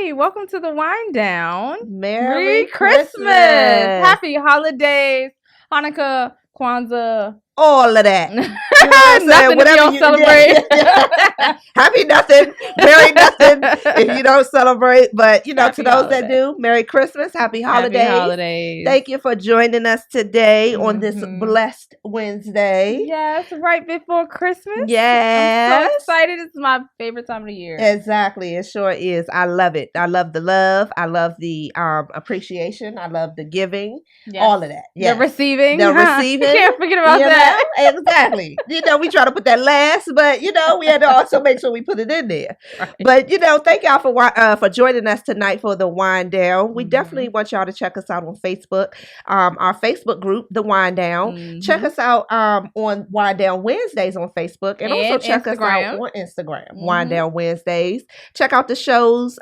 Hey, welcome to the Wind Down. Merry Christmas! Christmas! Happy holidays, Hanukkah, Kwanzaa. All of that. You know what I'm saying? Nothing if you don't celebrate. Happy nothing, Merry nothing if you don't celebrate. But, to Happy those that holidays. do, Merry Christmas, Happy holidays. Happy holidays. Thank you for joining us today on this Mhm. blessed Wednesday. Yes, right before Christmas. Yes. I'm so excited. It's my favorite time of the year. Exactly. It sure is. I love it. I love the love. I love the appreciation. I love the giving. Yes. All of that. Yes. The receiving. The receiving. Can't forget about You know? that. Exactly. We try to put that last, but we had to also make sure we put it in there. Right. But thank y'all for joining us tonight for the Wind Down. We definitely want y'all to check us out on Facebook. Our Facebook group, the Wind Down. Check us out on Wind Down Wednesdays on Facebook, and also check us out on Instagram. Wind Down Wednesdays. Check out the show's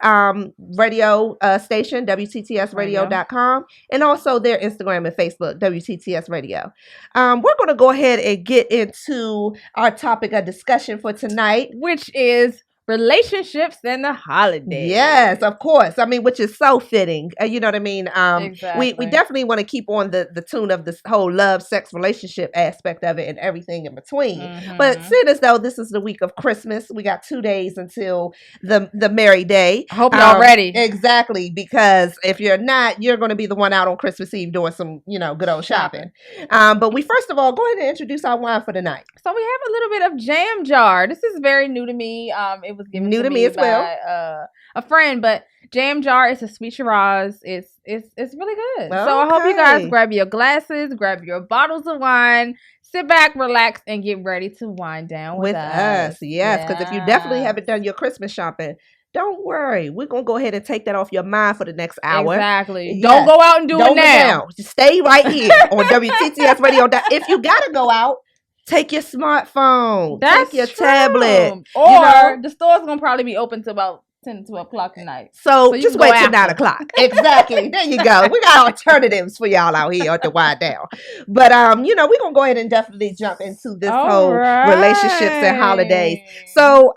radio station, WTTSradio.com, and also their Instagram and Facebook, WTTS Radio. We're going to go ahead and get into our topic of discussion for tonight, which is relationships and the holidays. Yes, of course. I mean, which is so fitting. You know what I mean? Exactly. We definitely want to keep on the tune of this whole love, sex, relationship aspect of it and everything in between. But seeing as though this is the week of Christmas, we got 2 days until the merry day. I hope y'all ready. Exactly, because if you're not, you're going to be the one out on Christmas Eve doing some, good old shopping. But we first of all go ahead and introduce our wine for the night. So we have a little bit of Jam Jar. This is very new to me. It was given new to me as by, well. A friend, but Jam Jar is a sweet Shiraz. It's really good. Okay. So I hope you guys grab your glasses, grab your bottles of wine, sit back, relax, and get ready to wind down with us. Yes, because if you definitely haven't done your Christmas shopping, don't worry. We're going to go ahead and take that off your mind for the next hour. Exactly. Yes. Don't go out and do it now. Just stay right here on WTTS Radio. If you got to go out, take your smartphone. Take your tablet. Or the store's going to probably be open till about 10 to 12 o'clock tonight. So just wait till 9 o'clock. Exactly. There you go. We got alternatives for y'all out here at the Wind Down. But, we're going to go ahead and definitely jump into this whole relationships and holidays. So,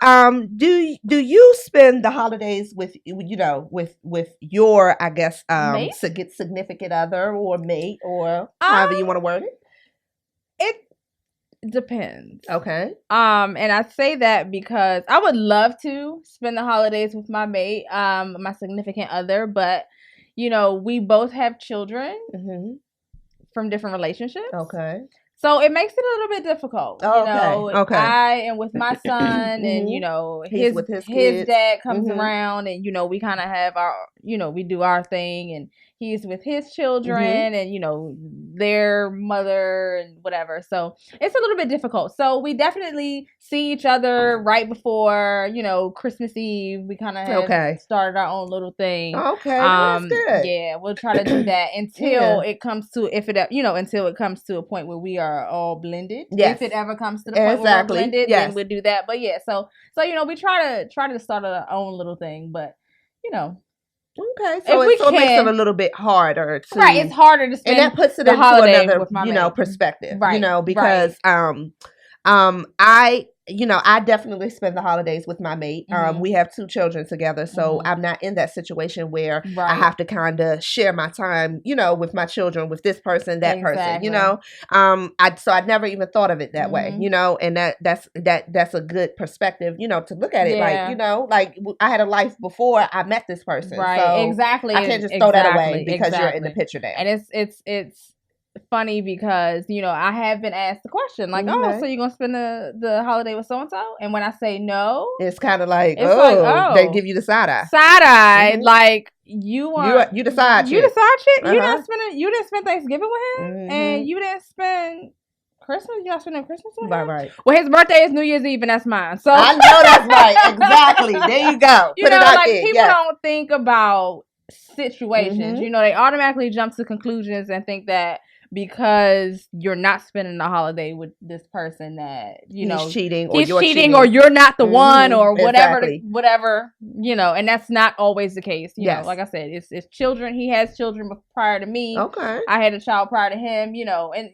do you spend the holidays with your, I guess, significant other or mate or however you want to word it? It depends. Okay. And I say that because I would love to spend the holidays with my mate, my significant other, but we both have children from different relationships. Okay. So it makes it a little bit difficult. Okay. I am with my son, and he's with his dad comes around, and we kind of have our, we do our thing, and he's with his children and their mother and whatever. So it's a little bit difficult. So we definitely see each other right before Christmas Eve. We kind of have started our own little thing. Okay, that's good. Yeah, we'll try to do that until it comes to until it comes to a point where we are all blended. Yes. If it ever comes to the point where we're blended, then we'll do that. But yeah, so we try to start our own little thing, but Okay, so it makes it a little bit harder to it's harder to spend, and that puts it into another perspective, because I definitely spend the holidays with my mate. We have 2 children together, so I'm not in that situation where I have to kind of share my time, with my children, with this person, that person, So I never even thought of it that way, and that's a good perspective, to look at it like I had a life before I met this person, right? So exactly. I can't just throw that away because you're in the picture now. And it's funny because I have been asked the question like, so you're gonna spend the holiday with so and so, and when I say no, it's kind of like they give you the side eye, like you the side chick. You didn't spend Thanksgiving with him, and you didn't spend Christmas. You're not spending Christmas with him? Right. Well, his birthday is New Year's Eve, and that's mine. So I know that's right. Exactly. There you go. Put it out there. People don't think about situations. They automatically jump to conclusions and think that because you're not spending the holiday with this person that he's cheating or you're not the one or whatever and that's not always the case. Like I said, it's children. He has children prior to me. Okay. I had a child prior to him, and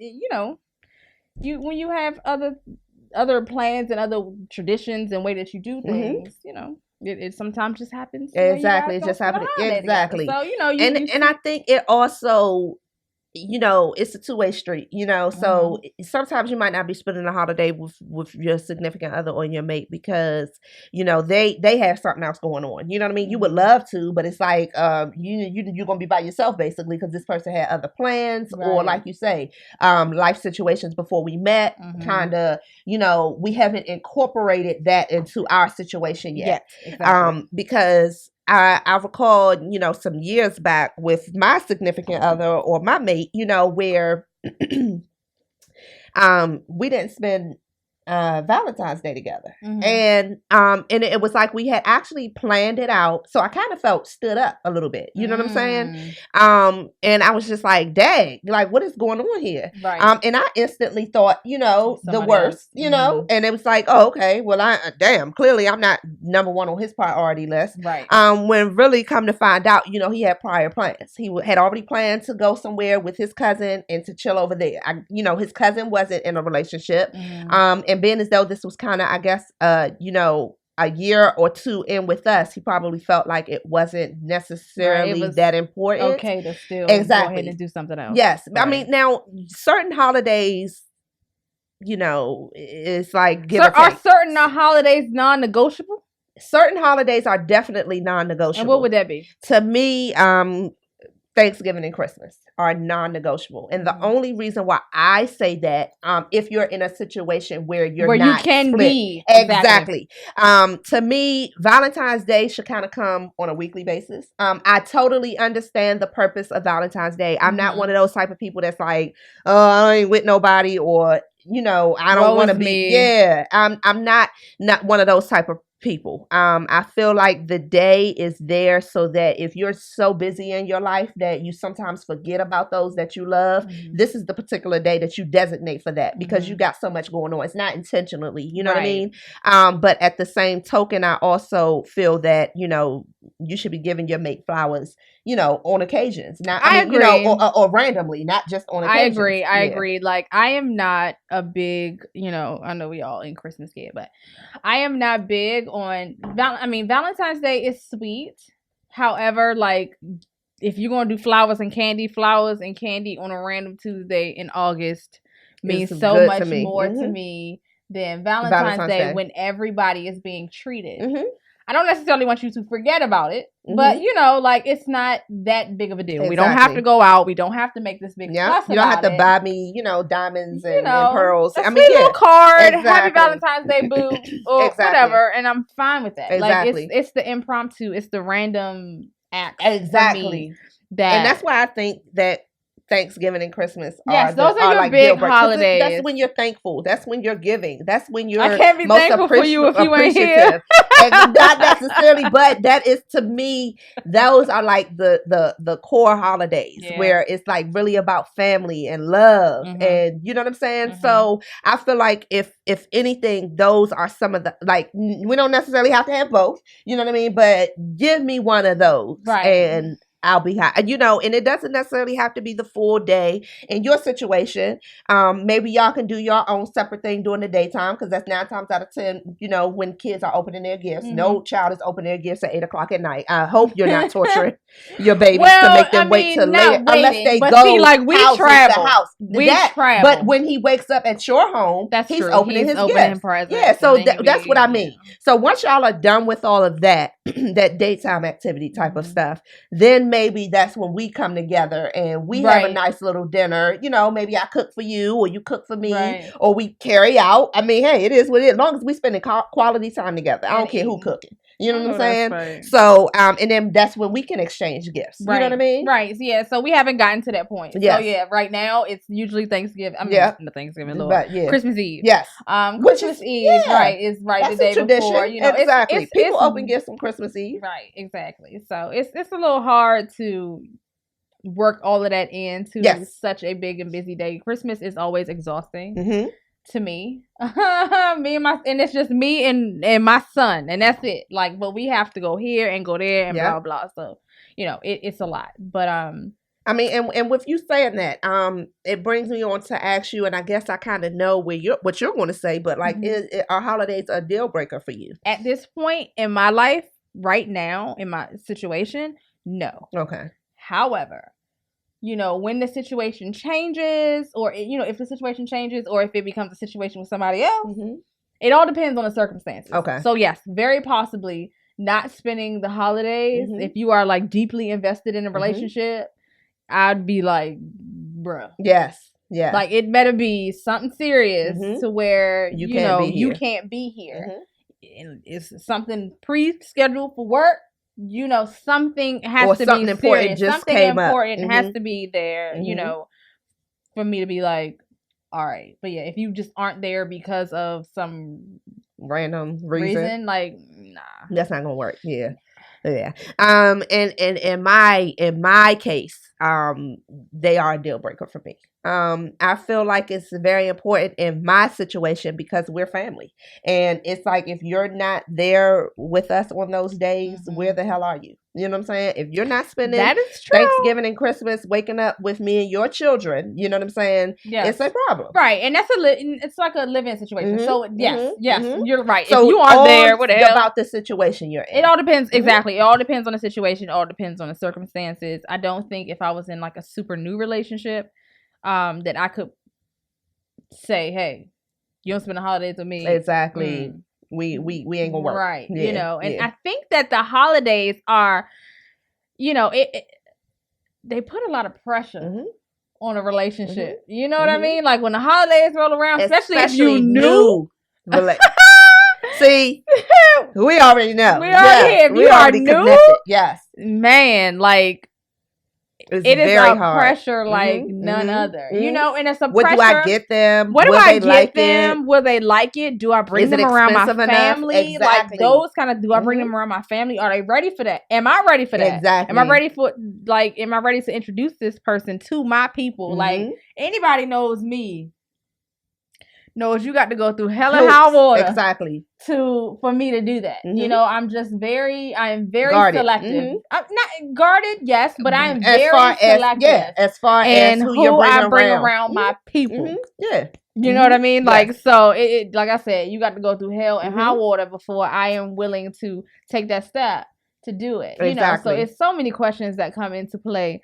when you have other plans and other traditions and way that you do things, It sometimes just happens. Exactly, it just happened. Exactly. So and I think it also, it's a two-way street, so sometimes you might not be spending a holiday with your significant other or your mate because they have something else going on, you know what I mean. You would love to, but it's like you're gonna be by yourself basically because this person had other plans, or like you say, life situations before we met, kind of, we haven't incorporated that into our situation yet. Exactly. Because I recall, some years back with my significant other or my mate, where we didn't spend Valentine's Day together. And it was like we had actually planned it out. So I kind of felt stood up a little bit. You know what I'm saying? And I was just like, dang, like what is going on here? Right. And I instantly thought, the worst, and it was like, oh, okay, well, clearly I'm not number one on his priority list. Right. When really come to find out, he had prior plans. He had already planned to go somewhere with his cousin and to chill over there. His cousin wasn't in a relationship. And being as though this was kind of, I guess, a year or two in with us, he probably felt like it wasn't necessarily that important. Okay, to still go ahead and do something else. Yes. Right. I mean, now, certain holidays, it's like... Are certain holidays non-negotiable? Certain holidays are definitely non-negotiable. And what would that be? To me, Thanksgiving and Christmas are non-negotiable, and the only reason why I say that, if you're in a situation where you can split. Be exactly. To me, Valentine's Day should kind of come on a weekly basis. I totally understand the purpose of Valentine's Day. I'm not one of those type of people that's like, oh, I ain't with nobody, or I don't want to be. Yeah, I'm not one of those type of people. I feel like the day is there so that if you're so busy in your life that you sometimes forget about those that you love, this is the particular day that you designate for that, because you got so much going on. It's not intentionally, you know what I mean? But at the same token, I also feel that, you should be giving your mate flowers, on occasions. Not, I mean, agree. Or randomly, not just on occasions. I agree. Like, I am not a big, I know we all in Christmas kid, but I am not big on, Valentine's Day is sweet. However, like, if you're going to do flowers and candy on a random Tuesday in August means so much more to me than Valentine's Day when everybody is being treated. I don't necessarily want you to forget about it, but like, it's not that big of a deal. Exactly. We don't have to go out. We don't have to make this big fuss. You don't have to buy me, diamonds and pearls. A little card, Happy Valentine's Day, boo, or whatever, and I'm fine with that. Exactly. Like, it's the impromptu, it's the random act. Exactly. And that's why I think that Thanksgiving and Christmas those are your big holidays. That's when you're thankful. That's when you're giving. That's when you're I can't be most thankful for you if you ain't here. And not necessarily, but that is, to me, those are like the core holidays where it's like really about family and love, and you know what I'm saying. So I feel like if anything, those are some of the, like, we don't necessarily have to have both. You know what I mean? But give me one of those, and I'll be high. And it doesn't necessarily have to be the full day. In your situation, maybe y'all can do your own separate thing during the daytime, because that's 9 times out of 10, when kids are opening their gifts. No child is opening their gifts at 8:00 at night. I hope you're not torturing your babies to make them wait till later, unless they go. See, like, we travel. Travel. But when he wakes up at your home, he's opening his gifts. Yeah, so that's what I mean. So once y'all are done with all of that, that daytime activity type of stuff, then maybe that's when we come together and we have a nice little dinner. Maybe I cook for you or you cook for me, or we carry out. I mean, hey, it is what it is. As long as we spending quality time together, I don't care who cooking. You know what I'm saying? Right. So, and then that's when we can exchange gifts. You know what I mean? Right. Yeah. So we haven't gotten to that point. Yes. So yeah, right now it's usually Thanksgiving. Not Thanksgiving, Lord. Christmas Eve. Yes. Christmas Eve, is right that's the day tradition. Before. Exactly. People open gifts on Christmas Eve. Right. Exactly. So it's a little hard to work all of that into such a big and busy day. Christmas is always exhausting. To me, and it's just me and my son, and that's it. Like, but we have to go here and go there and blah blah. So it's a lot. But I mean, and with you saying that, it brings me on to ask you, and I guess I kind of know what you're going to say, but like, are holidays a deal breaker for you? At this point in my life, right now, in my situation, no. Okay. However, when the situation changes, or if the situation changes, or if it becomes a situation with somebody else, it all depends on the circumstances. Okay. So yes, very possibly not spending the holidays. If you are like deeply invested in a relationship, I'd be like, bruh. Yes. Yeah. Like it better be something serious to where you can't be here. It's something pre-scheduled for work. Something has to something be important serious. Something important up. has to be there. For me to be like, all right. But yeah, if you just aren't there because of some random reason, like, nah, that's not gonna work. Yeah. And in my case, they are a deal breaker for me. I feel like it's very important in my situation because we're family, and it's like if you're not there with us on those days, where the hell are you? You know what I'm saying? If you're not spending Thanksgiving and Christmas waking up with me and your children, you know what I'm saying? Yes. It's a problem, right? And it's like a living situation. So yes, you're right. So if you aren't there, what the hell about the situation you're in? It all depends. Exactly, it all depends on the situation. It all depends on the circumstances. I don't think if I was in like a super new relationship, that I could say, hey, you don't spend the holidays with me. Exactly. We ain't gonna work. Right. Yeah, and I think that the holidays are, they put a lot of pressure on a relationship. You know what I mean? Like when the holidays roll around, especially if you knew. See, we already know. We already have. We already connected. Yes. Man, like, it is a pressure like none other, and it's a pressure. What do I get them? What do I get them? Will they like it? Do I bring them around my family? Exactly. Like those kind of, do I bring them around my family? Are they ready for that? Am I ready for that? Exactly. Am I ready to introduce this person to my people? Like anybody knows me. Knows you got to go through hell and high water for me to do that. I am very guarded. Selective. I'm not guarded, yes, but I am very selective. As far as who I bring around my people. Yeah. You know what I mean? Like, so it like I said, you got to go through hell and high water before I am willing to take that step to do it. So it's so many questions that come into play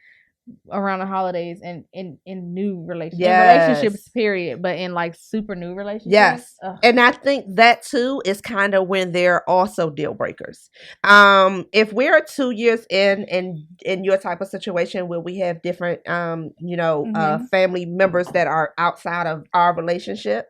around the holidays and in new relationships, period, but in like super new relationships. And I think that too is kind of when they're also deal breakers. If we're 2 years in your type of situation where we have different family members that are outside of our relationship,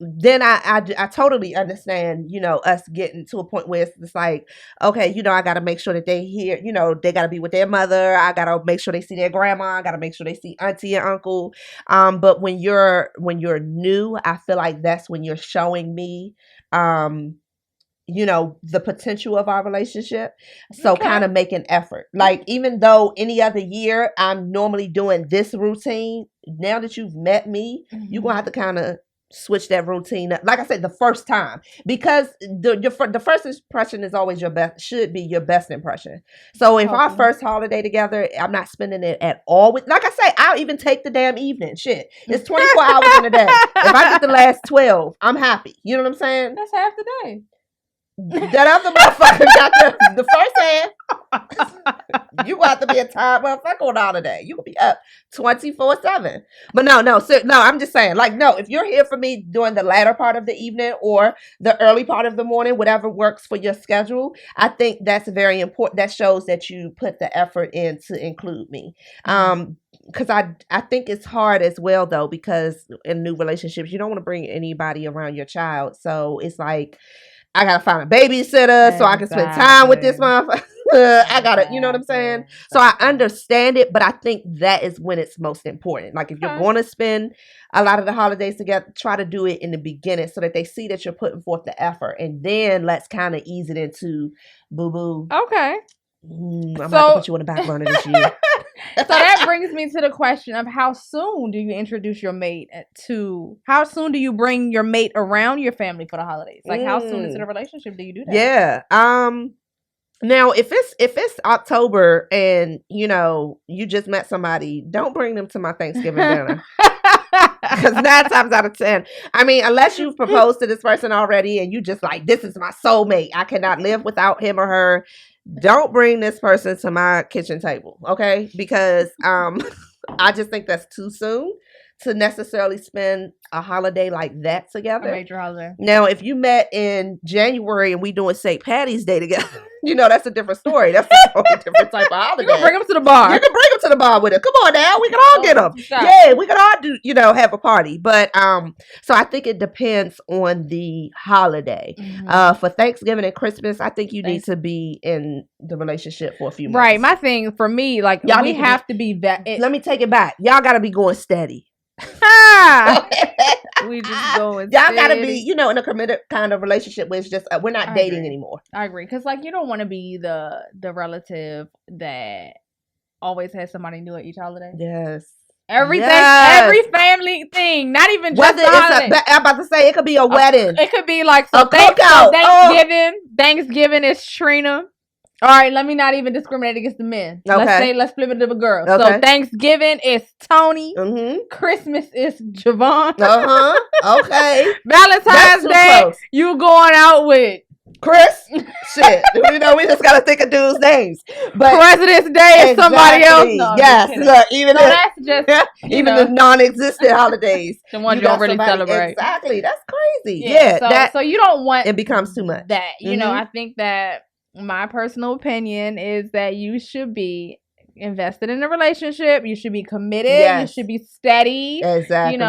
then I totally understand, us getting to a point where it's like, okay, I got to make sure that they hear, they got to be with their mother. I got to make sure they see their grandma. I got to make sure they see auntie and uncle. But when you're new, I feel like that's when you're showing me, the potential of our relationship. So kind of make an effort. Like, even though any other year I'm normally doing this routine, now that you've met me, you're going to have to kind of switch that routine up. Like I said, the first time, because the first impression is always should be your best impression. So if our first holiday together, I'm not spending it at all with, like I say, I'll even take the damn evening. Shit, it's 24 hours in a day. If I get the last 12, I'm happy. You know what I'm saying? That's half the day. That other motherfucker got the first half. You got to be a tired motherfucker on holiday. You will be up 24/7. But no, I'm just saying, like, no, if you're here for me during the latter part of the evening or the early part of the morning, whatever works for your schedule, I think that's very important. That shows that you put the effort in to include me. Because I think it's hard as well, though, because in new relationships, you don't want to bring anybody around your child. So it's like, I gotta find a babysitter so I can spend time with this motherfucker. I gotta, you know what I'm saying? So I understand it, but I think that is when it's most important. Like, if you're going to spend a lot of the holidays together, try to do it in the beginning so that they see that you're putting forth the effort, and then let's kind of ease it into boo-boo. Okay. I'm about to put you on the back burner this year. So that brings me to the question of how soon do you introduce your mate how soon do you bring your mate around your family for the holidays? Like, how soon into the relationship do you do that? Yeah. Now, if it's October and you just met somebody, don't bring them to my Thanksgiving dinner. Because 9 times out of 10, I mean, unless you've proposed to this person already and you just like, this is my soulmate, I cannot live without him or her. Don't bring this person to my kitchen table, okay? Because I just think that's too soon to necessarily spend a holiday like that together. A major holiday. Now, if you met in January and we doing St. Patty's Day together, that's a different story. That's a totally different type of holiday. You can bring them to the bar. You can bring them to the bar with it. Come on now, we can all get them. Yeah, we can all do, have a party. But so I think it depends on the holiday. Mhm. For Thanksgiving and Christmas, I think you need to be in the relationship for a few months. Right. My thing for me, like Y'all we need to have to be Let me take it back. Y'all got to be going steady. We just going. Y'all gotta be, in a committed kind of relationship where it's just we're not dating anymore. I agree, because like you don't want to be the relative that always has somebody new at each holiday. Yes. Everything, every family thing, not even just I'm about to say it could be a wedding. It could be like a cookout. Thanksgiving. Thanksgiving is Trina. All right, let me not even discriminate against the men. Okay. Let's flip it to the girls. Okay. So Thanksgiving is Tony. Mm-hmm. Christmas is Javon. Okay. Valentine's Day, close. You going out with Chris? Shit. We just gotta think of dudes' names. But President's Day is somebody else. No, yes. Look, that's just even the non-existent holidays. The ones you don't really celebrate. Exactly. That's crazy. Yeah. So you don't want it becomes too much. That I think that my personal opinion is that you should be invested in a relationship. You should be committed. Yes. You should be steady. Exactly.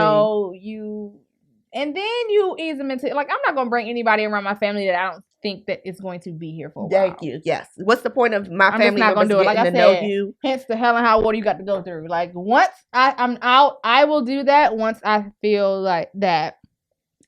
And then you ease them into, like, I'm not going to bring anybody around my family that I don't think that is going to be here for a while. Thank you. Yes. What's the point of my family members getting to know you? Hence the hell and high water you got to go through. Like, once I'm out, I will do that once I feel like that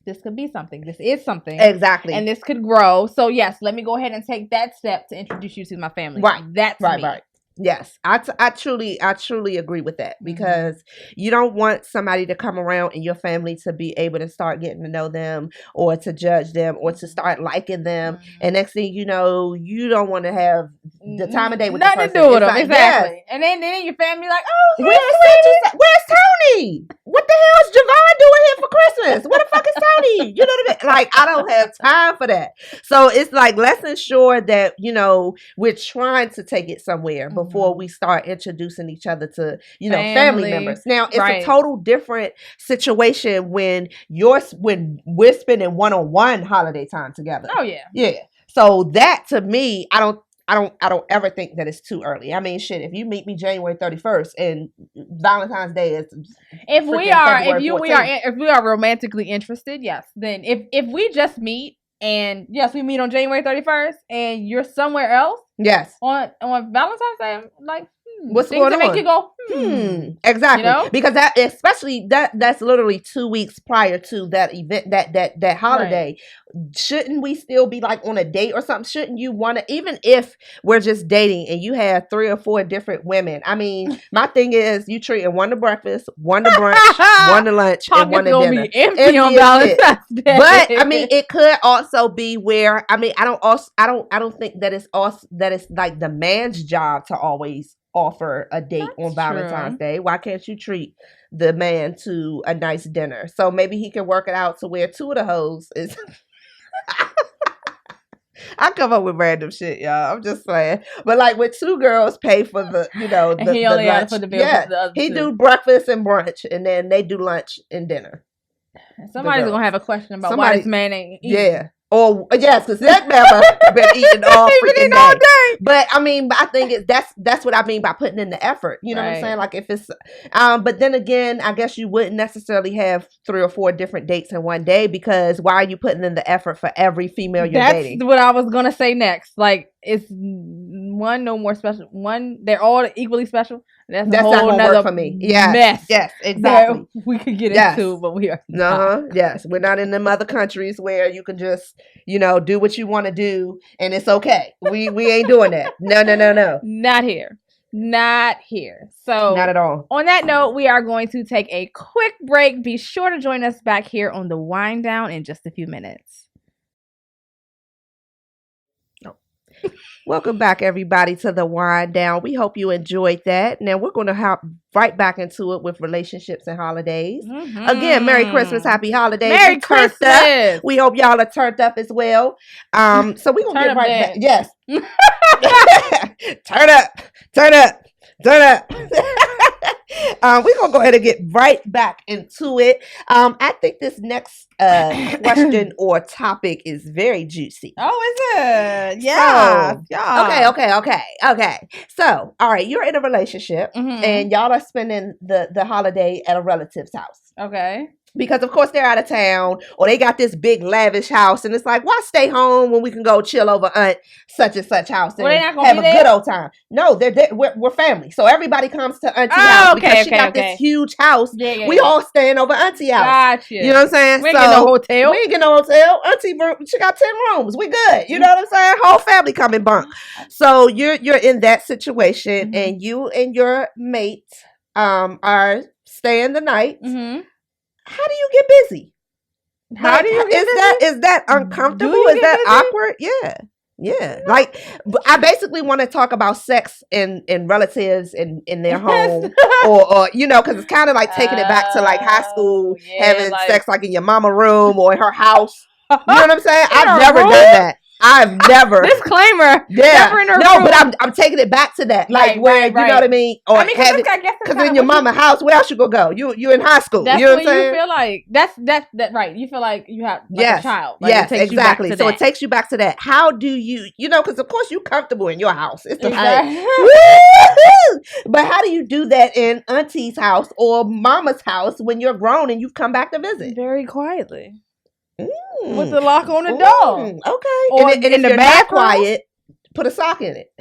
this could be something. This is something. Exactly. And this could grow. So, yes, let me go ahead and take that step to introduce you to my family. Right. That's me. Right. Yes, I truly agree with that, because you don't want somebody to come around in your family to be able to start getting to know them or to judge them or to start liking them. And next thing you know, you don't want to have the time of day with nothing the person. To do with them. Exactly. Yes. And then your family like, oh, where's Tony? What the hell is Javon doing here for Christmas? What the fuck is Tony? You know what I mean? Like, I don't have time for that. So it's like, let's ensure that, we're trying to take it somewhere before we start introducing each other to, family members. Now, it's a total different situation when we're spending one-on-one holiday time together. Oh yeah. Yeah. So that, to me, I don't ever think that it's too early. I mean, shit, if you meet me January 31st and Valentine's Day is if we are romantically interested, yes. Then if we just meet and yes, we meet on January 31st and you're somewhere else. Yes. On Valentine's Day, I'm like, what's going on? Make you go, Exactly. Because that's literally 2 weeks prior to that event, that holiday. Right. Shouldn't we still be like on a date or something? Shouldn't you want to, even if we're just dating and you have 3 or 4 different women? I mean, my thing is you treating one to breakfast, one to brunch, one to lunch, and one to dinner. Be empty on Valentine's Day. But I mean, it could also be where, I mean, I don't think that it's like the man's job to always offer a date on Valentine's Day. Why can't you treat the man to a nice dinner? So maybe he can work it out to where 2 of the hoes is. I come up with random shit, y'all. I'm just saying. But like with 2 girls pay for the, and he only had for the bill for the other 2. He do breakfast and brunch, and then they do lunch and dinner. Somebody's gonna have a question about why this man ain't eating. Yeah. Or yes, because that member been eating all freaking all day. But I mean, I think that's what I mean by putting in the effort. You know what I'm saying? Like if it's, but then again, I guess you wouldn't necessarily have 3 or 4 different dates in one day, because why are you putting in the effort for every female you're dating? That's what I was gonna say next. Like it's one no more special. One, they're all equally special. That's not gonna work for me. Yes, exactly. We could get into, but we are. Yes, we're not in them other countries where you can just do what you want to do and it's okay. We ain't doing that. No. Not here. So not at all. On that note, we are going to take a quick break. Be sure to join us back here on the Wind Down in just a few minutes. Welcome back, everybody, to the Wind Down. We hope you enjoyed that. Now we're going to hop right back into it with relationships and holidays. Again, Merry Christmas, Happy Holidays. Merry Christmas. We hope y'all are turned up as well. So we're going to get right back. Yes. Turn up. We're going to go ahead and get right back into it. I think this next question or topic is very juicy. Oh, is it? Yeah. Okay. So, all right, you're in a relationship and y'all are spending the holiday at a relative's house. Okay. Because of course they're out of town or they got this big lavish house and it's like, why stay home when we can go chill over aunt such and such house and have a good old time? No, we're family. So everybody comes to auntie house because she got this huge house. We all staying over auntie house. Gotcha. You know what I'm saying? We ain't get no hotel. We ain't get no hotel. Auntie, she got 10 rooms. We good. You know what I'm saying? Whole family coming bunk. So you're in that situation and you and your mate are staying the night. How do you get busy? How do you get busy? Is that uncomfortable? Is that awkward? Yeah. Like, I basically want to talk about sex and relatives in their home, or you know, because it's kind of like taking it back to like high school, having sex like in your mama room or in her house. You know what I'm saying? I've never done that. I've never. Disclaimer. Yeah. Never in her room. But I'm taking it back to that. Like where, you know what I mean? Or because in your mama house, where else you gonna go? You in high school. That's you know what I'm saying? You feel like that right. You feel like you have a child. Like yes, exactly. So it takes you back to that. How do you know, because of course you're comfortable in your house. It's the but how do you do that in auntie's house or mama's house when you're grown and you've come back to visit? Very quietly. With the lock on the door. Okay. Or and in if the back quiet, put a sock in it.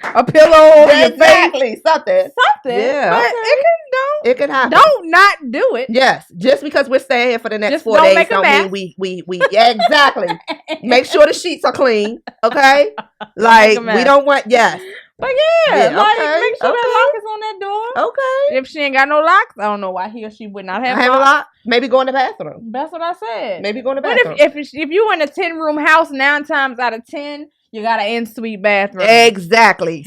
A pillow. Exactly. Something. Yeah. But it can happen. Don't not do it. Yes. Just because we're staying here for the next just 4 days don't mean we exactly. Make sure the sheets are clean. Okay? Like we don't want But make sure that lock is on that door. Okay. If she ain't got no locks, I don't know why he or she would not have a lock. Maybe go in the bathroom. That's what I said. Maybe go in the bathroom. But if you in a 10-room house, 9 times out of 10, you got an en-suite bathroom. Exactly.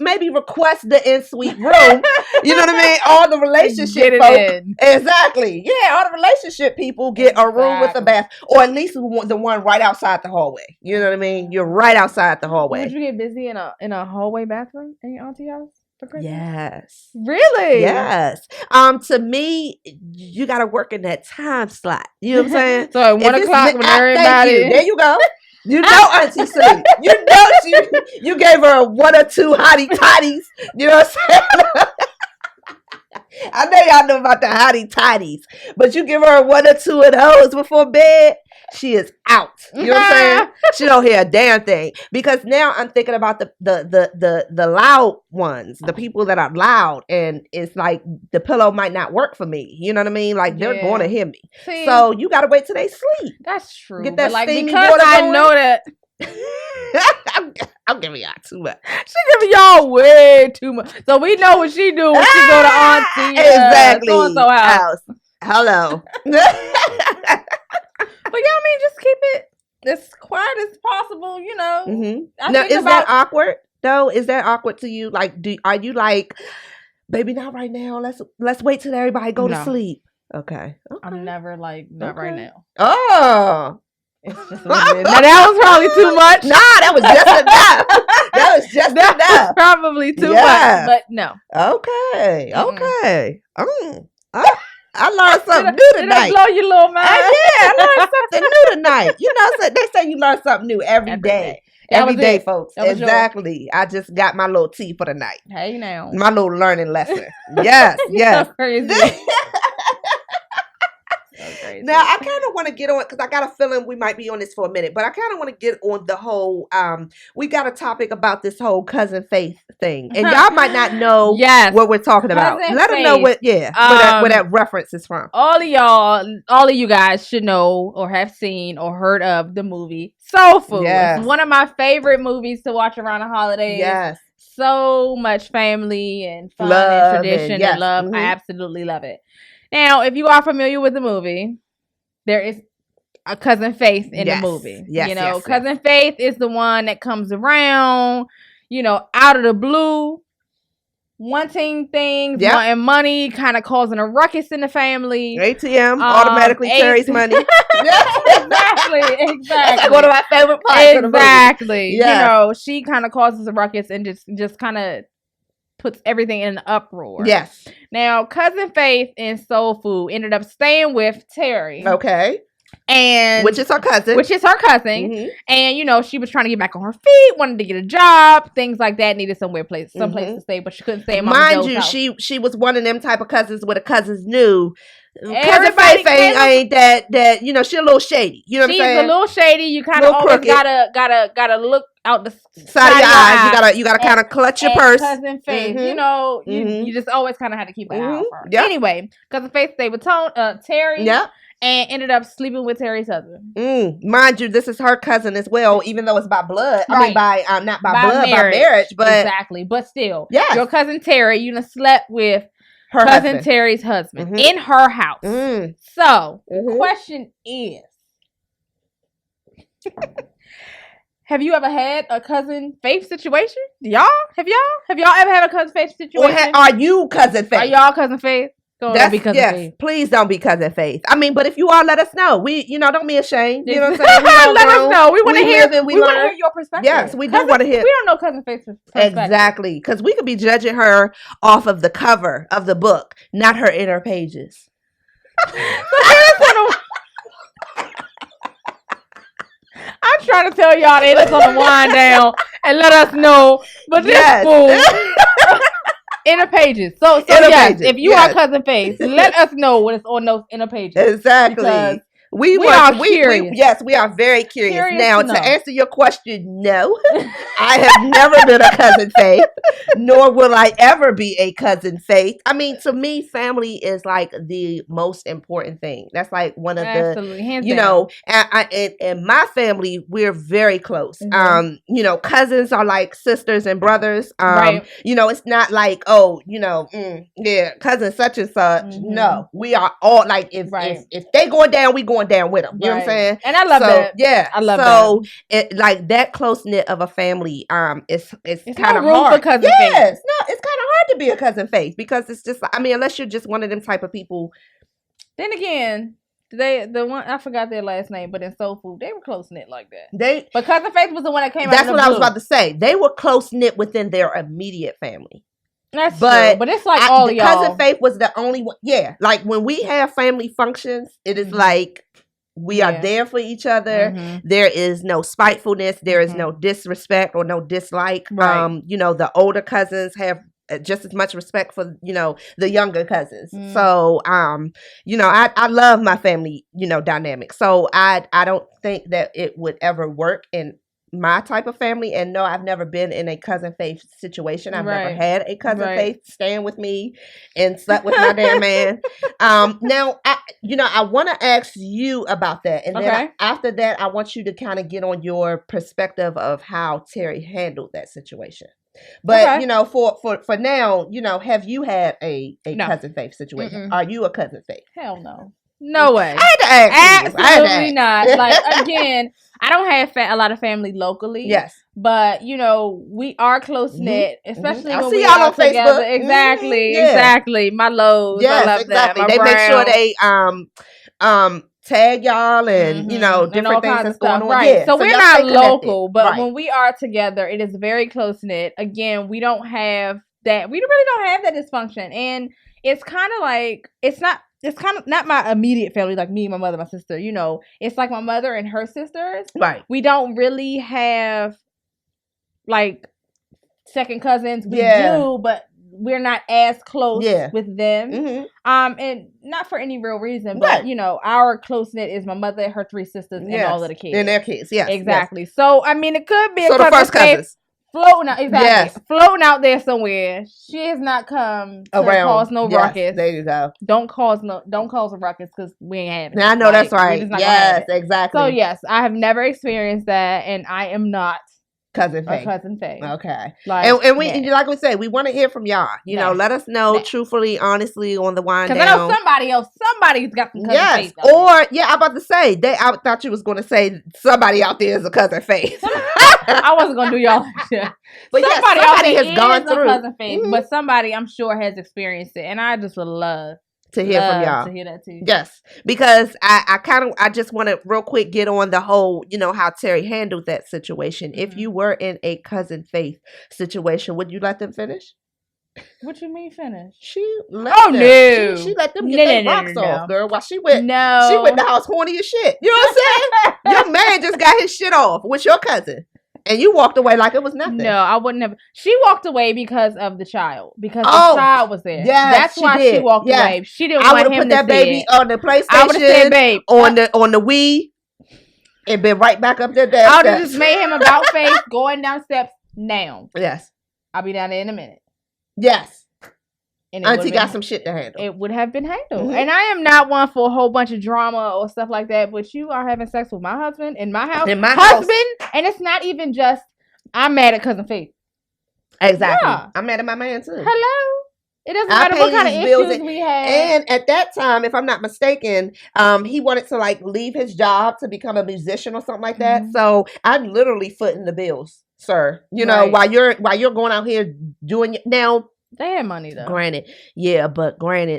Maybe request the en-suite room. You know what I mean? All the relationship folks. Exactly. Yeah, all the relationship people get a room with a bath, or at least the one right outside the hallway. You know what I mean? You're right outside the hallway. Would you get busy in a hallway bathroom in your auntie house? Yes. Really? Yes. To me, you got to work in that time slot. You know what I'm saying? So at 1 o'clock when everybody... There you go. You know auntie sleep. You know you gave her 1 or 2 hottie toddies. You know what I'm saying? I know y'all know about the hottie toddies, but you give her 1 or 2 of those before bed, she is out. You know what I'm saying? She don't hear a damn thing. Because now I'm thinking about the loud ones, the people that are loud, and it's like the pillow might not work for me. You know what I mean? Like they're going to hear me. See, so you got to wait till they sleep. That's true. Get that steamy because water I going. know that. I'm giving y'all too much. She giving y'all way too much. So we know what she do when she go to auntie. Exactly. So house. Hello. But yeah, I mean, just keep it as quiet as possible. You know. Mm-hmm. Now, is that awkward though? Is that awkward to you? Like, are you like, baby, not right now. Let's wait till everybody go to sleep. Okay. I'm never like not right now. Oh. It's just now that was probably too much. Nah, that was just enough. That was just enough. Probably too much, but no. Okay. I learned something new tonight. Did I blow your little mind? I learned something new tonight. You know, they say you learn something new every day. Every day, folks. Exactly. I just got my little tea for the night. Hey, now. My little learning lesson. Yes. So crazy. Now, I kind of want to get on, because I got a feeling we might be on this for a minute, but I kind of want to get on the whole, we got a topic about this whole cousin Faith thing. And y'all might not know what we're talking about. Let them know where that reference is from. All of you guys should know or have seen or heard of the movie Soul Food. Yes. It's one of my favorite movies to watch around the holidays. Yes. So much family and fun and tradition and love. I absolutely love it. Now, if you are familiar with the movie, there is a Cousin Faith in the Yes. movie. Yes, You know, yes, Cousin Faith is the one that comes around, you know, out of the blue, wanting things, Yep. wanting money, kind of causing a ruckus in the family. ATM automatically carries money. Exactly. That's like one of my favorite parts of the movie. Exactly. Yes. You know, she kind of causes a ruckus and just kind of puts everything in an uproar. Yes. Now, Cousin Faith in Soul Food ended up staying with Terry. Okay. And which is her cousin. Mm-hmm. And you know, she was trying to get back on her feet, wanted to get a job, things like that, needed some place to stay, but she couldn't stay in Mama Joe's house. she was one of them type of cousins where the cousins knew Cousin Everybody Faith ain't that you know, she a little shady. You know what I'm saying? She's a little shady. You kind of always gotta look out the side of your eyes. You gotta kind of clutch your purse. Cousin Faith, you know, you just always kind of had to keep an eye on her. Yep. Anyway, Cousin Faith stayed with Terry. Yep. And ended up sleeping with Terry's husband. Mind you, this is her cousin as well, even though it's by blood. Right. I mean, by not by blood, marriage. by marriage. But exactly. But still, yes. Your cousin Terry, you done slept with her cousin husband. Terry's husband in her house. So the question is, have you ever had a Cousin Faith situation? Have y'all ever had a Cousin Faith situation? Or are you Cousin Faith? Are y'all Cousin Faith? Don't be Cousin Faith. Please don't be Cousin Faith. I mean, but if you are, let us know. We, you know, don't be ashamed. You know what I'm saying? Let us know. We want to hear. We want to hear your perspective. Yes, we do want to hear. We don't know Cousin Faith's perspective. Exactly, because we could be judging her off of the cover of the book, not her inner pages. I'm trying to tell y'all that it's on the wind down and let us know. But this fool. Inner pages. So yes, if you are Cousin Faith, let us know what is on those inner pages. Exactly. We are curious. Yes, we are very curious. Now, to answer your question, no, I have never been a Cousin Faith, nor will I ever be a Cousin Faith. I mean, to me, family is like the most important thing. That's like one of Hands you down. know, and my family, we're very close. You know, cousins are like sisters and brothers. Right. You know, it's not like, oh, you know, cousin such and such. No, we are all like, if they going down, we going down with them. You know what I'm saying? And I love that. Yeah, I love that. It like that close knit of a family. It's kind of hard. For Cousin Faith. Faith. No, it's kind of hard to be a Cousin Faith because it's just. I mean, unless you're just one of them type of people. Then again, the one I forgot their last name, but in Soul Food, they were close knit like that. But Cousin Faith was the one that came out. That's what I was about to say. They were close knit within their immediate family. That's true. But it's like all y'all. Cousin Faith was the only one. Yeah, like when we have family functions, it is like. We are there for each other. There is no spitefulness. There is no disrespect or no dislike. Right. You know, the older cousins have just as much respect for, you know, the younger cousins. So, you know, I love my family, you know, dynamic. So I don't think that it would ever work in my type of family. And no, I've never been in a Cousin Faith situation. I've never had a Cousin Faith staying with me and slept with my damn man. Now, I want to ask you about that. And then after that, I want you to kind of get on your perspective of how Terry handled that situation. But, you know, for now, you know, have you had a Cousin Faith situation? Are you a Cousin Faith? Hell no. No way. I had to ask Absolutely not. Like, again, I don't have a lot of family locally. Yes. But, you know, we are close-knit, especially when we y'all are on together. Facebook. Exactly. Exactly. My lows. Yes, I love exactly. that. They make sure they tag y'all and, you know, different things that's going on. Right. Yeah. So we're not local, but right. when we are together, it is very close-knit. Again, we don't have that. We really don't have that dysfunction. And it's kind of like, it's kind of not my immediate family, like me, my mother, my sister, you know, it's like my mother and her sisters. Right. We don't really have like second cousins. We do, but we're not as close with them. And not for any real reason, but you know, our close knit is my mother, her three sisters, and all of the kids. And their kids, yes. Exactly. Yes. So I mean, it could be so the first cousins. Floating out, floating out there somewhere. She has not come to cause no ruckus. There you go. Don't cause a ruckus because we ain't having it. I know that's right. Yes, exactly. So yes, I have never experienced that, and I am not Cousin or Faye. Cousin Faye. Okay. Like, and we like we said, we want to hear from y'all. You know, let us know truthfully, honestly on the Wind Down. Because I know somebody's got some Cousin Faye. Or I'm about to say I thought you was going to say somebody out there is a Cousin Faye. I wasn't going to do y'all. But somebody has gone through Cousin Faye, but somebody I'm sure has experienced it, and I just would love to hear from y'all. To hear that too. Yes, because I just want to real quick get on the whole, you know, how Terry handled that situation. Mm-hmm. If you were in a Cousin Faith situation, would you let them finish? What you mean finish? She let them. No. She let them get their rocks off, girl. While she went in the house horny as shit. You know what I'm saying? Your man just got his shit off with your cousin. And you walked away like it was nothing. No, I wouldn't have. She walked away because of the child. Because the child was there. Yes, that's why she walked away. She didn't want him to put that baby on the PlayStation. I would have said, babe, on the Wii, and been right back up there. I would have just made him about face going down steps now. Yes, I'll be down there in a minute. Yes. And Auntie got some shit to handle. It would have been handled. Mm-hmm. And I am not one for a whole bunch of drama or stuff like that, but you are having sex with my husband in my house. And it's not even just, I'm mad at Cousin Faith. Exactly. Yeah. I'm mad at my man too. Hello? It doesn't matter what kind of issues we have. And at that time, if I'm not mistaken, he wanted to like leave his job to become a musician or something like that. Mm-hmm. So I'm literally footing the bills, sir. You know, while you're going out here doing now. They had money though. Granted,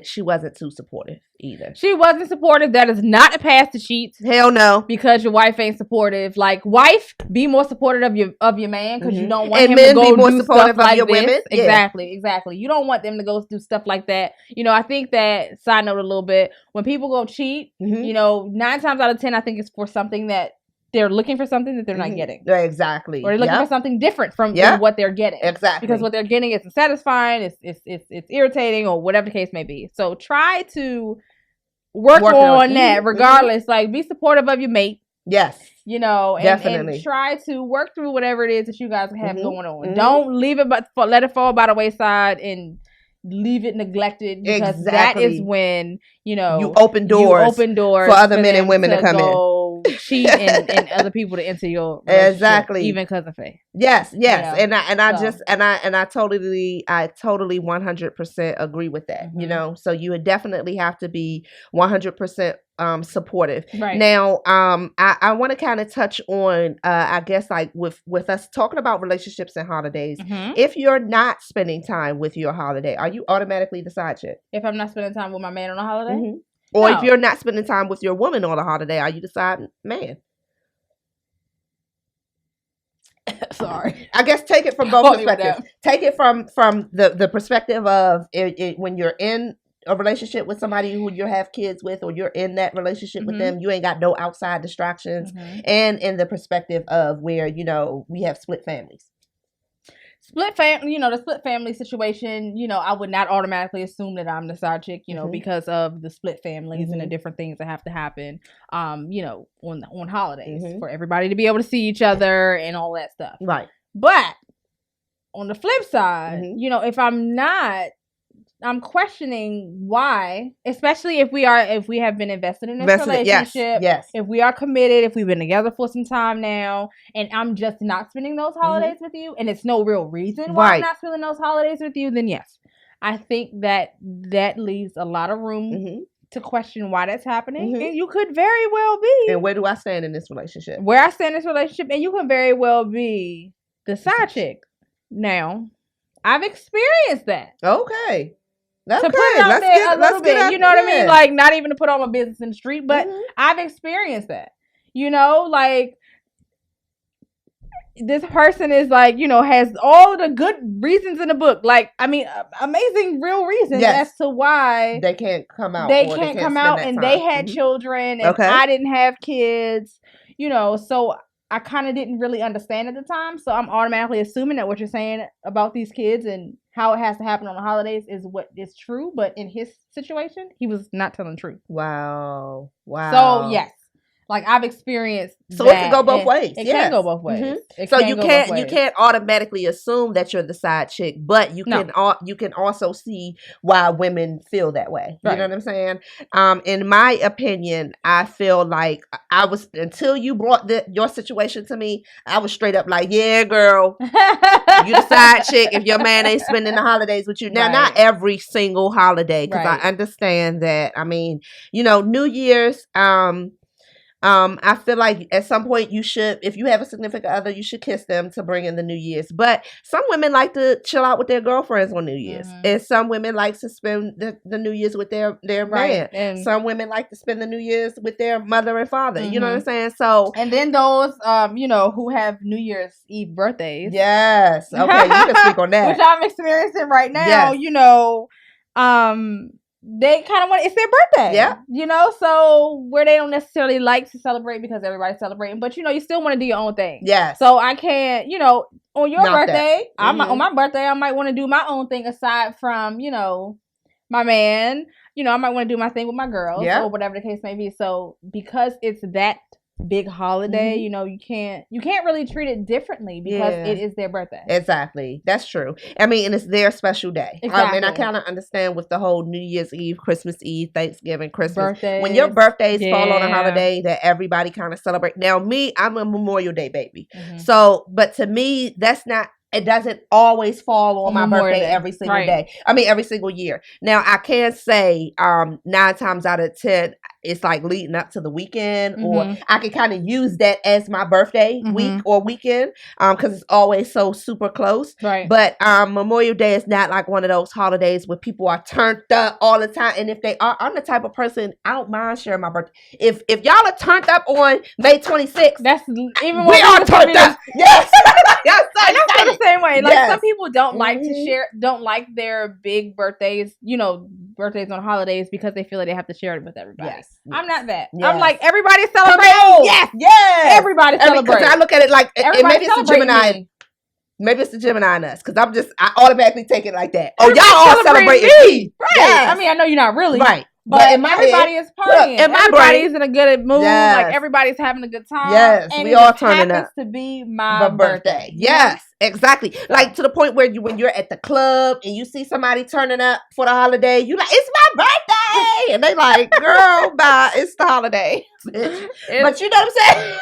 she wasn't too supportive either. She wasn't supportive. That is not a pass to cheat. Hell no. Because your wife ain't supportive. Like, wife, be more supportive of your man because you don't want him to go do stuff like this. Women. Yeah. Exactly. You don't want them to go do stuff like that. You know, I think that, side note a little bit, when people go cheat, you know, 9 times out of 10, I think it's for something that they're looking for something that they're not getting. Exactly. Or they're looking for something different from what they're getting. Exactly. Because what they're getting isn't satisfying, it's irritating, or whatever the case may be. So try to work on that regardless. Like, be supportive of your mate. Yes. You know, and try to work through whatever it is that you guys have going on. Don't leave it, but let it fall by the wayside and leave it neglected, because that is when, you know, you open doors for other men and women to come in. Cheat and other people to enter your relationship. Exactly. Even Cousin Faye. Yes. You know? I totally 100% agree with that. You know, so you would definitely have to be 100% supportive. Right. Now, I want to kind of touch on I guess like with us talking about relationships and holidays. If you're not spending time with your holiday, are you automatically the side chick? If I'm not spending time with my man on a holiday? Or if you're not spending time with your woman on a holiday, are you the side man? Sorry. I guess take it from both perspectives. Take it from the perspective of when you're in a relationship with somebody who you have kids with, or you're in that relationship with them, you ain't got no outside distractions. And in the perspective of where, you know, we have split families. The split family situation, you know, I would not automatically assume that I'm the side chick, you know, because of the split families and the different things that have to happen, you know, on holidays for everybody to be able to see each other and all that stuff. Right. But on the flip side, you know, if I'm not, I'm questioning why, especially if we have been invested in this relationship. Yes. If we are committed, if we've been together for some time now, and I'm just not spending those holidays with you, and it's no real reason why I'm not spending those holidays with you, then yes, I think that leaves a lot of room to question why that's happening, and you could very well be. And where do I stand in this relationship? Where I stand in this relationship, and you could very well be the side chick. Now, I've experienced that. Okay. To put it out there a little bit, you know what I mean? Like, not even to put all my business in the street, but I've experienced that. You know, like, this person is like, you know, has all the good reasons in the book. Like, I mean, amazing real reasons as to why they can't come out. They can't come out, and they had children, and I didn't have kids. You know, so I kind of didn't really understand at the time. So I'm automatically assuming that what you're saying about these kids and how it has to happen on the holidays is what is true. But in his situation, he was not telling the truth. Wow. So yes, Like I've experienced so it can go both ways. It can go both ways. Mm-hmm. So you can't automatically assume that you're the side chick, but you can also see why women feel that way. You know what I'm saying? In my opinion, I feel like I was, until you brought your situation to me, I was straight up like, yeah, girl, you the side chick if your man ain't spending the holidays with you. Now, not every single holiday, because I understand that. I mean, New Year's, I feel like at some point you should, if you have a significant other, you should kiss them to bring in the New Year's. But some women like to chill out with their girlfriends on New Year's. And some women like to spend the New Year's with their man. And some women like to spend the New Year's with their mother and father. You know what I'm saying? So, and then those, who have New Year's Eve birthdays. Yes. Okay, you can speak on that. Which I'm experiencing right now, they kind of want, it's their birthday. Yeah. So where they don't necessarily like to celebrate because everybody's celebrating, but you still want to do your own thing. Yeah. So I can't, on your birthday, on my birthday, I might want to do my own thing aside from, my man. I might want to do my thing with my girls or whatever the case may be. So because it's that big holiday, you can't really treat it differently because it is their birthday. Exactly. That's true. I mean, and it's their special day. Exactly. And I kind of understand with the whole New Year's Eve, Christmas Eve, Thanksgiving, Christmas. Birthdays. When your birthdays fall on a holiday that everybody kind of celebrate. Now, I'm a Memorial Day baby. So, but to me, it doesn't always fall on my birthday every single day. I mean, every single year. Now, I can say 9 times out of 10, it's like leading up to the weekend, or I can kind of use that as my birthday week or weekend because it's always so super close. Right. But Memorial Day is not like one of those holidays where people are turned up all the time. And if they are, I'm the type of person, I don't mind sharing my birthday. If y'all are turned up on May 26th, that's even we are turned up. Yes. I feel the same way. Like some people don't like to share, don't like their big birthdays, birthdays on holidays because they feel like they have to share it with everybody. Yes. I'm not that. Yes. I'm like, everybody celebrating. Yes. Everybody celebrating. I look at it like, maybe it's the Gemini. Maybe it's the Gemini in us because I automatically take it like that. Oh, y'all all celebrating me. Right. Yes. I mean, I know you're not really. Right. But everybody is partying. Everybody's in a good mood. Yes. Like everybody's having a good time. Yes, and we all turning up. To be my birthday. Yes, exactly. Like to the point where when you're at the club and you see somebody turning up for the holiday, you like, it's my birthday, and they like, girl, bye, it's the holiday. But you know what I'm saying?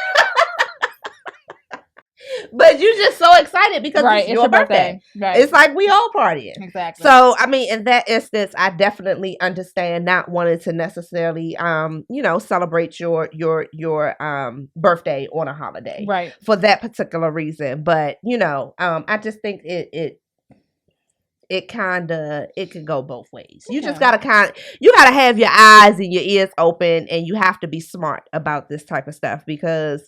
But you're just so excited because it's your birthday. Right. It's like we all partying. Exactly. So, I mean, in that instance, I definitely understand not wanting to necessarily, celebrate your birthday on a holiday. Right. For that particular reason. But, I just think it can go both ways. You just gotta have your eyes and your ears open, and you have to be smart about this type of stuff because,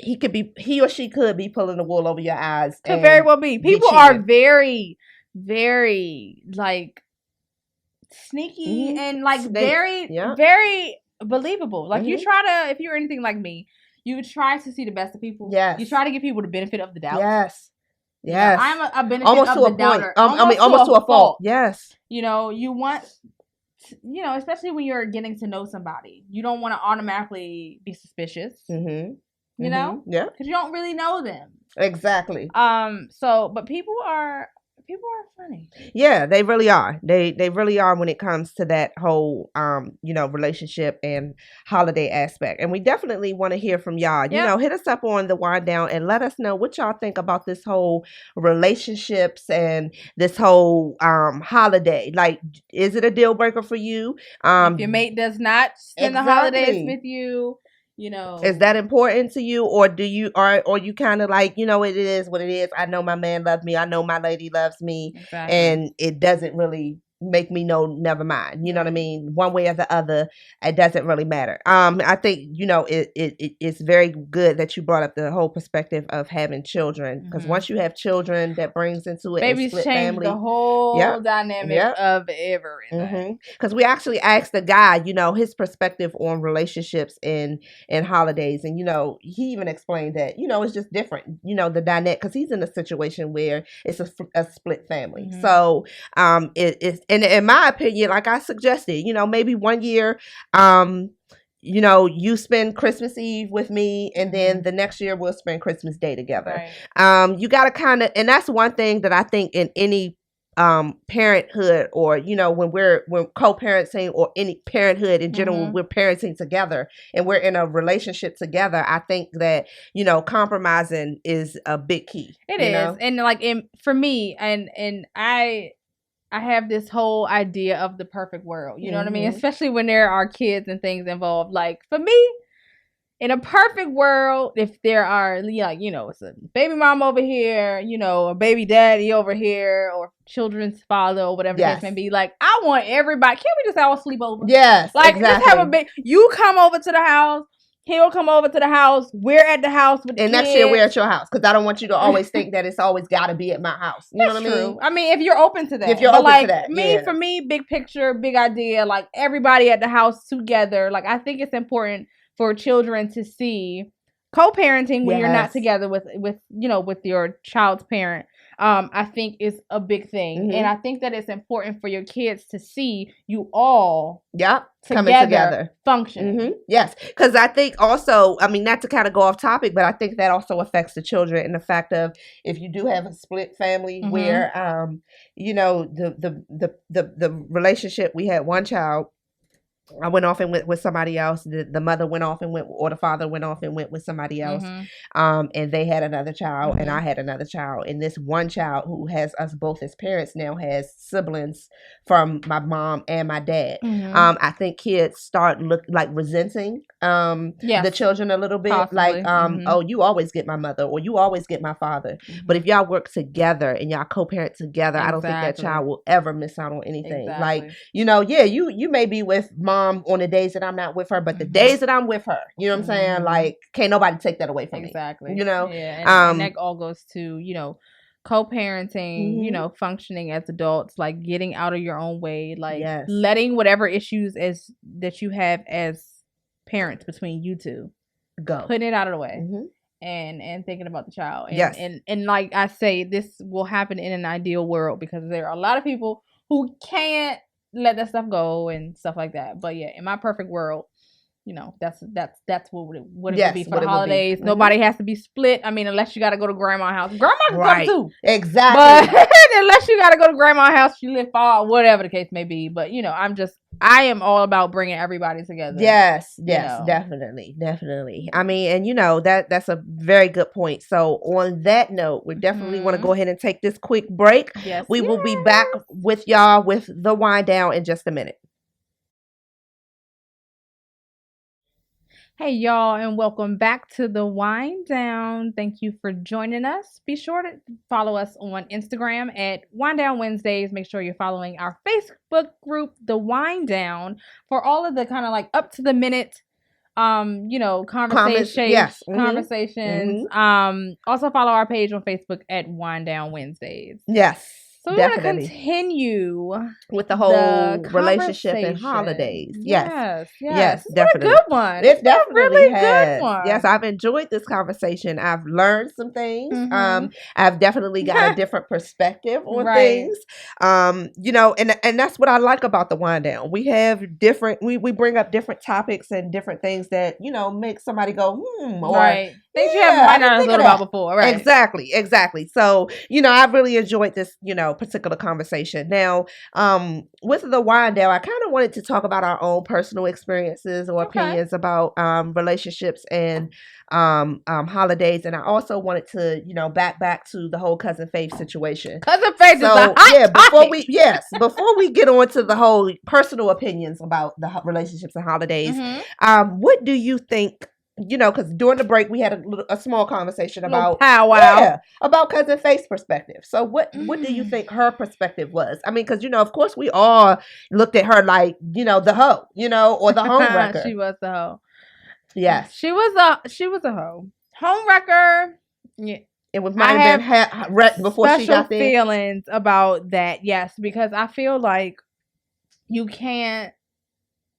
he or she could be pulling the wool over your eyes. Could very well be. People are very, very like sneaky and like very, very believable. Like you try to, if you're anything like me, you try to see the best of people. Yes. You try to give people the benefit of the doubt. Yes. Yes. I'm a benefit almost of to the a doubter. point. Almost to a fault. Yes. You want, especially when you're getting to know somebody, you don't want to automatically be suspicious. You know? Yeah. Because you don't really know them. Exactly. But people are funny. Yeah, they really are. They really are when it comes to that whole relationship and holiday aspect. And we definitely want to hear from y'all. Yep. Hit us up on the Wind Down and let us know what y'all think about this whole relationships and this whole holiday. Like, is it a deal breaker for you? If your mate does not spend the holidays with you, is that important to you, or do you or you kind of like, it is what it is. I know my man loves me. I know my lady loves me. Exactly. And it doesn't really make me know, never mind. You know what I mean? One way or the other, it doesn't really matter. I think, it's very good that you brought up the whole perspective of having children, because once you have children, that brings into it babies a split change family. The whole dynamic of everything. Because we actually asked the guy, his perspective on relationships and holidays, and he even explained that it's just different. The dynamic, because he's in a situation where it's a split family. So it's. And in my opinion, like I suggested, maybe one year, you know, you spend Christmas Eve with me, and then the next year we'll spend Christmas Day together. Right. You got to kind of, and that's one thing that I think in any parenthood, or you know, when co-parenting, or any parenthood in general, we're parenting together and we're in a relationship together. I think that, you know, compromising is a big key. It is, know? And like for me, and I have this whole idea of the perfect world. You know what I mean? Especially when there are kids and things involved. Like for me, in a perfect world, if there are, like, you know, it's a baby mom over here, you know, a baby daddy over here, or children's father, or whatever the case may be, like, I want everybody. Can't we just all sleep over? Yes, like exactly. Let's have a big. You come over to the house. He'll come over to the house. We're at the house with the kids. Next year we're at your house, because I don't want you to always think that it's always got to be at my house. You know what I mean? True. I mean, if you're open to that. If you're open to that. For me, big picture, big idea, like everybody at the house together. Like, I think it's important for children to see co-parenting when you're not together with you know, with your child's parent. I think is a big thing, and I think that it's important for your kids to see you all coming together function. Yes, because I think also, I mean, not to kind of go off topic, but I think that also affects the children, in the fact of, if you do have a split family where you know, the relationship, we had one child, I went off and went with somebody else. The mother went off and went, or the father went off and went with somebody else. And they had another child, and I had another child. And this one child, who has us both as parents now, has siblings from my mom and my dad. I think kids start resenting the children a little bit. Possibly. Like, oh, you always get my mother, or you always get my father. But if y'all work together and y'all co-parent together, I don't think that child will ever miss out on anything. Like, you know, you may be with mom on the days that I'm not with her, but the days that I'm with her, you know what I'm saying? Like, can't nobody take that away from me. Exactly. You know? Yeah. And that all goes to, you know, co-parenting, you know, functioning as adults, like getting out of your own way, like letting whatever issues that you have as parents between you two go, putting it out of the way. And thinking about the child. And like I say, this will happen in an ideal world, because there are a lot of people who can't let that stuff go and stuff like that. But yeah, in my perfect world, you know, that's what it would be for the holidays. Nobody has to be split. I mean, unless you got to go to grandma's house. Grandma can come too. Exactly. But unless you got to go to grandma's house, she live far, whatever the case may be. But, you know, I am all about bringing everybody together. Yes, definitely. I mean, and you know, that's a very good point. So on that note, we definitely want to go ahead and take this quick break. We will be back with y'all with the wind down in just a minute. Hey y'all, and welcome back to the Wind Down. Thank you for joining us. Be sure to follow us on Instagram at Wind Down Wednesdays. Make sure you're following our Facebook group, The Wind Down, for all of the kind of like up to the minute you know, conversations. Also follow our page on Facebook at Wind Down Wednesdays. Yes. So we're going to continue with the whole relationship and holidays. Yes, definitely. A good one. It definitely has. Good one. Yes, I've enjoyed this conversation. I've learned some things. I've definitely got a different perspective on things. You know, and that's what I like about the Wind Down. We have different. We bring up different topics and different things that, you know, make somebody go or things you might not have thought about before. Right. Exactly. So, you know, I've really enjoyed this, you know, particular conversation. Now, with the Wind Down, I kind of wanted to talk about our own personal experiences or opinions about relationships and holidays, and I also wanted to, you know, back to the whole Cousin Faith situation. Cousin Faith is a hot topic. Before we get on to the whole personal opinions about the relationships and holidays, what do you think? You know, because during the break we had a small conversation about about Cousin Faith's perspective. So what do you think her perspective was? I mean, because, you know, of course we all looked at her like, you know, the hoe, you know, or the homewrecker. She was the hoe. Yes, she was a hoe. Homewrecker. Yeah, it was might have been wrecked before she got there. Feelings about that, yes, because I feel like you can't.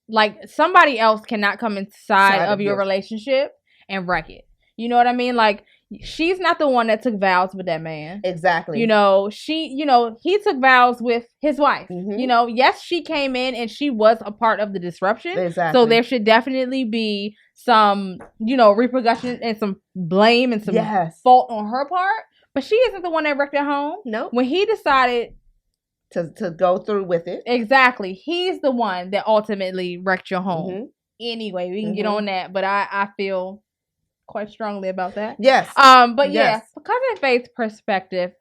Like, somebody else cannot come inside of your relationship and wreck it. You know what I mean? Like, she's not the one that took vows with that man. Exactly. You know, he took vows with his wife. You know, yes, she came in and she was a part of the disruption. Exactly. So there should definitely be some, repercussions and some blame and some fault on her part. But she isn't the one that wrecked their home. No. When he decided to go through with it. Exactly. He's the one that ultimately wrecked your home. Anyway, we can get on that, but I feel quite strongly about that. Yes. But yeah, from Cousin Faith's perspective,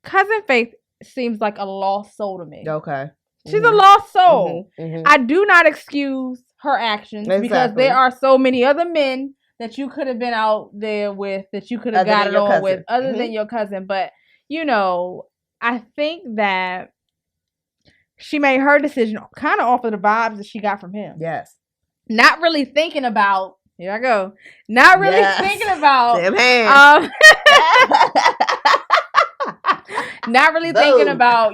Cousin Faith seems like a lost soul to me. Okay. She's a lost soul. I do not excuse her actions because there are so many other men that you could have been out there with, that you could have got it on with, other than your cousin. But, I think that she made her decision kind of off of the vibes that she got from him. Yes. Not really thinking about, here I go, not really thinking about, not really thinking about,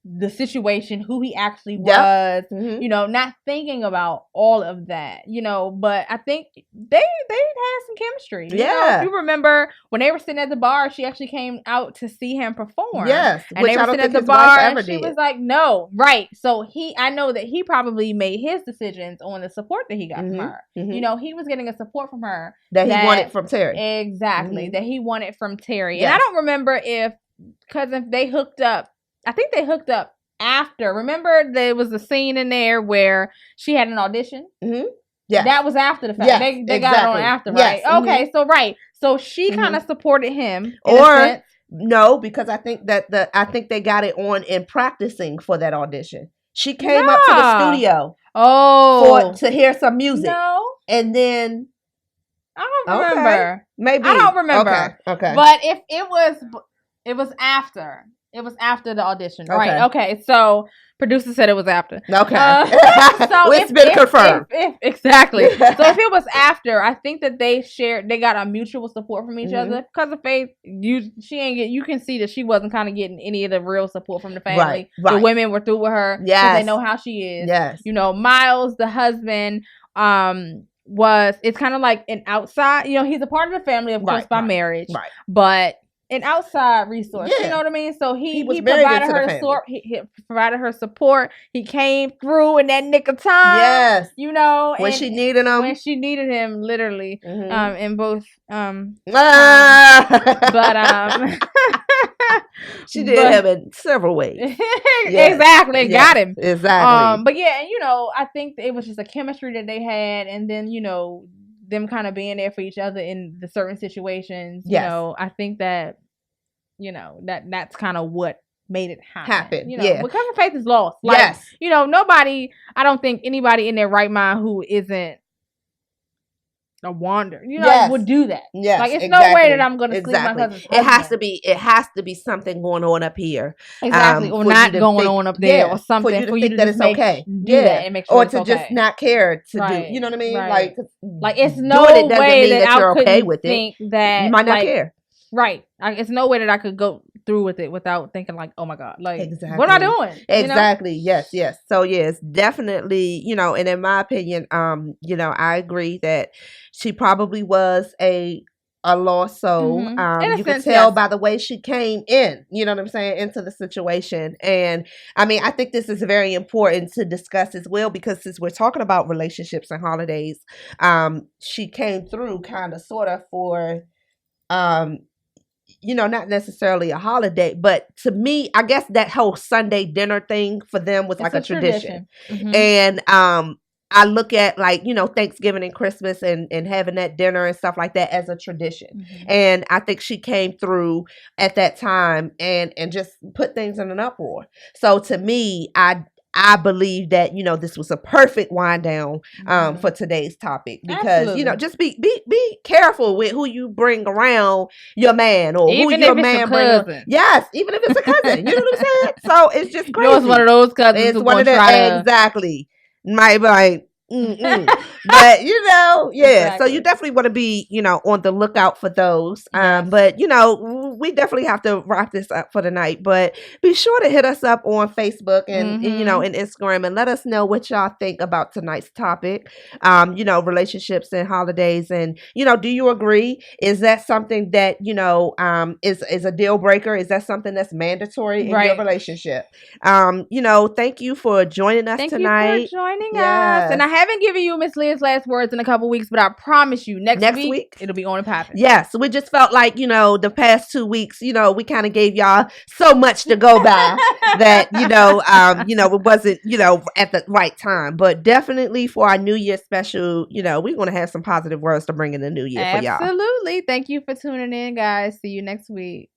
the situation, who he actually was, not thinking about all of that, but I think they had some chemistry. If you remember when they were sitting at the bar, she actually came out to see him perform. Yes. And they were sitting at the bar and she was like, no, right. So I know that he probably made his decisions on the support that he got from her. He was getting a support from her that he wanted from Terry. Exactly. That he wanted from Terry. Yes. And I don't remember if they hooked up. I think they hooked up after. Remember, there was a scene in there where she had an audition? Yeah. That was after the fact. Yes, they got it on after, right? Yes. Okay, so right. So she kind of supported him. Or no, because I think they got it on in practicing for that audition. She came up to the studio to hear some music. No. And then I don't remember. Okay. Maybe. I don't remember. Okay. But if it was after. It was after the audition, right? Okay, so producer said it was after. Okay, so it's been confirmed. Exactly. So if it was after, I think that they got a mutual support from each other. Because of Faith, you can see that she wasn't kind of getting any of the real support from the family. Right. The women were through with her because they know how she is. Yes. Miles, the husband, it's kind of like an outside. He's a part of the family, of course, by marriage. Right. But an outside resource, you know what I mean? So he provided her support. He provided her support. He came through in that nick of time. Yes, when she needed him. When she needed him, literally, in both. She did him in several ways. Exactly, got him exactly. But yeah, and I think it was just a chemistry that they had, and then them kind of being there for each other in the certain situations. I think that that's kind of what made it happen. Because of Faith is lost. Like, nobody, I don't think anybody in their right mind who isn't a wander, would do that. Yes, like it's no way that I'm going to sleep my cousin's husband. It has to be something going on up here. Exactly, or not going on up there, or something for you to think that it's okay. Do that and make sure or it's to okay. just not care to do. You know what I mean? Right. Like it's no way that I couldn't okay with think that you might not care. Right. It's no way that I could go through with it without thinking like, oh my God, like, what am I doing? Exactly. Yes. So yes, definitely, and in my opinion, I agree that she probably was a lost soul. You can tell by the way she came in, you know what I'm saying, into the situation. And I mean, I think this is very important to discuss as well, because since we're talking about relationships and holidays, she came through kind of sort of for, not necessarily a holiday, but to me, I guess that whole Sunday dinner thing for them was like a tradition. And I look at like, Thanksgiving and Christmas and having that dinner and stuff like that as a tradition. And I think she came through at that time and just put things in an uproar. So to me, I believe that, this was a perfect wind down for today's topic, because, just be careful with who you bring around your man, or even who your man brings. Yes, even if it's a cousin. You know what I'm saying? So it's just crazy. It's one of those cousins. It's one of them. Exactly. Might be like, But yeah. Exactly. So you definitely want to be, on the lookout for those. Yes. But we definitely have to wrap this up for the night. But be sure to hit us up on Facebook and and Instagram, and let us know what y'all think about tonight's topic. Relationships and holidays, and do you agree? Is that something that is a deal breaker? Is that something that's mandatory in your relationship? Thank you for joining us tonight. Thank you for joining us. And I haven't given you Miss Leah's last words in a couple weeks, but I promise you next week it'll be on and popping. Yes, we just felt like the past 2 weeks, we kind of gave y'all so much to go by that it wasn't at the right time. But definitely for our New Year special, we're gonna have some positive words to bring in the new year for y'all. Absolutely. Thank you for tuning in, guys. See you next week.